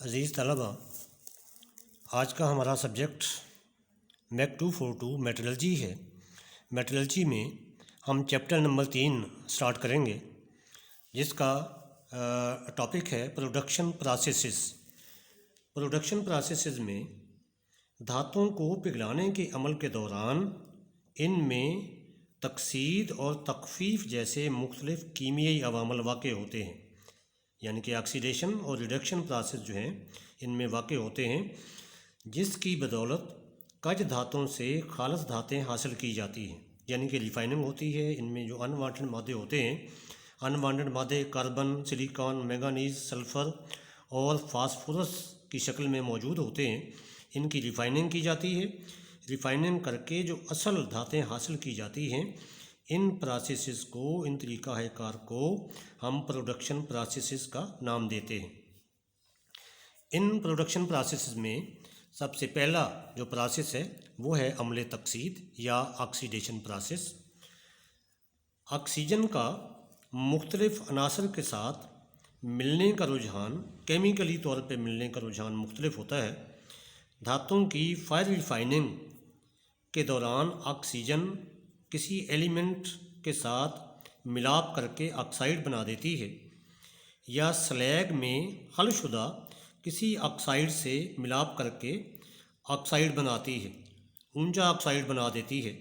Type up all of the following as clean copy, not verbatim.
अज़ीज़ तलबा, आज का हमारा सब्जेक्ट मैक 242 मेटलर्जी है। मेटलर्जी में हम चैप्टर नंबर 3 स्टार्ट करेंगे, जिसका टॉपिक है प्रोडक्शन प्रोसेसेस। प्रोडक्शन प्रोसेसेस में धातुओं को पिघलाने के अमल के दौरान इनमें तकसीद और तख़फ़ीफ़ जैसे मुख्तलिफ़ कीमियाई अवामल वाक़ होते हैं, यानी कि ऑक्सीडेशन और रिडक्शन प्रोसेस जो हैं इनमें वाक़ होते हैं, जिसकी बदौलत कच धातुओं से खालिस धातें हासिल की जाती हैं, यानी कि रिफाइनिंग होती है। इनमें जो अनवांटेड मादे होते हैं, अनवांटेड मादे कार्बन, सिलिकॉन, मैंगनीज़, सल्फ़र और फास्फोरस की शक्ल में मौजूद होते हैं, इनकी रिफाइनिंग की जाती है। रिफाइनिंग करके जो असल धातें हासिल की जाती हैं, इन प्रोसेसेस को, इन तरीक़ाकार को हम प्रोडक्शन प्रोसेसेस का नाम देते हैं। इन प्रोडक्शन प्रोसेसेस में सबसे पहला जो प्रोसेस है वो है अमले तकसीद या ऑक्सीडेशन प्रोसेस। ऑक्सीजन का मुख्तलिफ़ अनासर के साथ मिलने का रुझान, केमिकली तौर पे मिलने का रुझान मुख्तलिफ होता है। धातुओं की फायर रिफाइनिंग के दौरान ऑक्सीजन किसी एलिमेंट के साथ मिलाप करके ऑक्साइड बना देती है, या स्लैग में हलशुदा किसी ऑक्साइड से मिलाप करके ऑक्साइड बनाती है, ऊंचा ऑक्साइड बना देती है।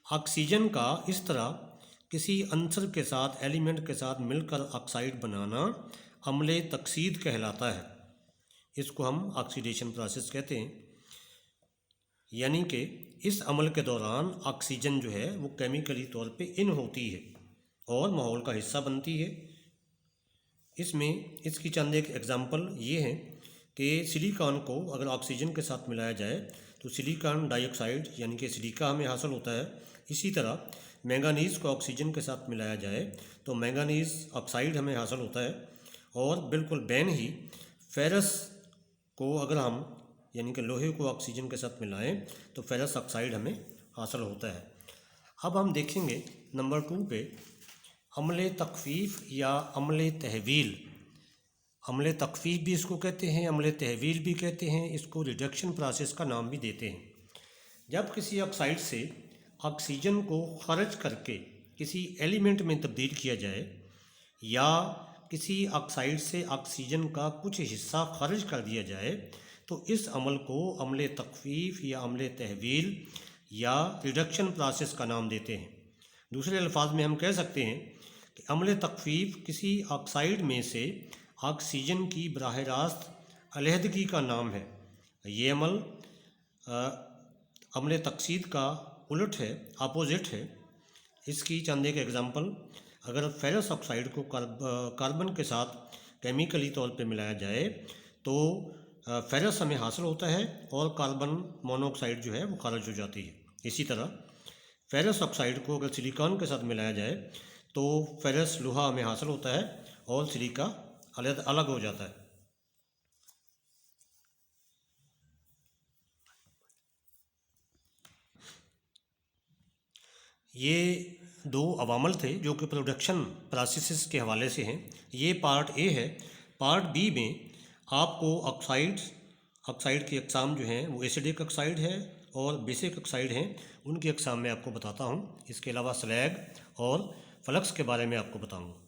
ऑक्सीजन का इस तरह किसी अंसर के साथ, एलिमेंट के साथ मिलकर ऑक्साइड बनाना अमले तकसीद कहलाता है। इसको हम ऑक्सीडेशन प्रोसेस कहते हैं। यानी कि इस अमल के दौरान ऑक्सीजन जो है वो केमिकली तौर पे इन होती है और माहौल का हिस्सा बनती है। इसमें इसकी चंद एक एग्ज़ाम्पल ये हैं कि सिलिकॉन को अगर ऑक्सीजन के साथ मिलाया जाए तो सिलिकॉन डाइऑक्साइड यानी कि सिलिका हमें हासिल होता है। इसी तरह मैंगनीज़ को ऑक्सीजन के साथ मिलाया जाए तो मैंगनीज़ ऑक्साइड हमें हासिल होता है। और बिल्कुल बैन ही फेरस को अगर हम, यानी कि लोहे को ऑक्सीजन के साथ मिलाएं तो फेरस ऑक्साइड हमें हासिल होता है। अब हम देखेंगे नंबर 2 पे अमले तख़फ़ीफ़ या अमले तहवील। अमले तख़फ़ीफ़ भी इसको कहते हैं, अमले तहवील भी कहते हैं। इसको रिडक्शन प्रोसेस का नाम भी देते हैं। जब किसी ऑक्साइड से ऑक्सीजन को ख़ारिज करके किसी एलिमेंट में तब्दील किया जाए, या किसी ऑक्साइड से ऑक्सीजन का कुछ हिस्सा ख़ारिज कर दिया जाए, तो इस अमल को अमले तख़फ़ीफ़ या अमले तहवील या रिडक्शन प्रोसेस का नाम देते हैं। दूसरे अल्फाज में हम कह सकते हैं कि अमले तख़फ़ीफ़ किसी ऑक्साइड में से ऑक्सीजन की बराह रास्त अलहदगी का नाम है। ये अमल अमले तकसीद का उलट है, अपोजिट है। इसकी चंद एक एग्ज़ाम्पल, अगर फेरस ऑक्साइड को कार्बन के साथ केमिकली तौर पे मिलाया जाए तो फेरस हमें हासिल होता है और कार्बन मोनोऑक्साइड जो है वो खारिज हो जाती है। इसी तरह फेरस ऑक्साइड को अगर सिलिकॉन के साथ मिलाया जाए तो फेरस लोहा हमें हासिल होता है और सिलिका अलग हो जाता है। ये दो अवामल थे जो कि प्रोडक्शन प्रोसेसेस के हवाले से हैं। ये पार्ट ए है। पार्ट बी में आपको ऑक्साइड की अक़साम जो हैं वो एसिडिक ऑक्साइड है और बेसिक ऑक्साइड हैं, उनकी अक़साम मैं आपको बताता हूँ। इसके अलावा स्लैग और फ्लक्स के बारे में आपको बताऊँगा।